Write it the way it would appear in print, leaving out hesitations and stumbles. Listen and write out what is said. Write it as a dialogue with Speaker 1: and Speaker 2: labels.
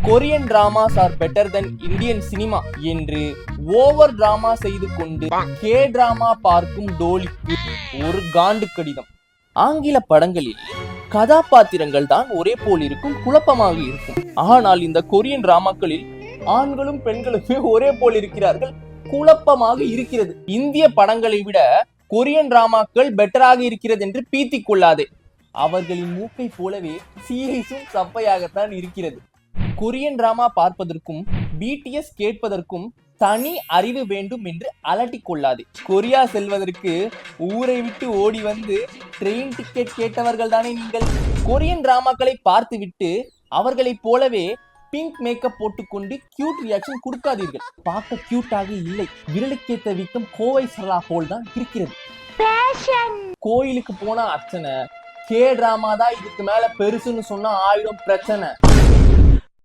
Speaker 1: Korean dramas are better then Indian cinema என்று over drama செய்து கொண்டு கே டிராமா பார்க்கும் டோலிக்கு ஒரு காண்டு கடிதம். ஆங்கில படங்களில் கதாபாத்திரங்கள் தான் ஒரே போல் இருக்கும், குழப்பமாக இருக்கும். ஆனால் இந்த கொரியன் டிராமாக்களில் ஆண்களும் பெண்களுமே ஒரே போல் இருக்கிறார்கள், குழப்பமாக இருக்கிறது. இந்திய படங்களை விட கொரியன் டிராமாக்கள் பெட்டராக இருக்கிறது என்று பீத்திக் கொள்ளாதே. அவர்களின் மூக்கை போலவே சீரியஸும் சப்பையாகத்தான் இருக்கிறது. கொரியன் டிராமா பார்ப்பதற்கும் பிடிஎஸ் கேட்பதற்கும் தனி அறிவு வேண்டும் என்று அலட்டிக் கொள்ளாதே. கொரியா செல்வதற்கு ஊரை விட்டு ஓடி வந்து ட்ரெயின் டிக்கெட் கேட்டவர்கள் தானே நீங்கள். கொரியன் டிராமாக்களை பார்த்துவிட்டு அவர்களைப் போலவே பிங்க் மேக்கப் போட்டுக்கொண்டு கியூட் ரியாக்ஷன் கொடுக்காதீர்கள். பார்க்க கியூட்டாக இல்லை, விரலுக்கேத்த வீக்கம் கோவை சரளா போல் தான் இருக்கிறது. கோயிலுக்கு போனா அர்ச்சனை, கே டிராமா தான் இதுக்கு மேல பெருசுன்னு சொன்னா ஆயிடும் பிரச்சனை.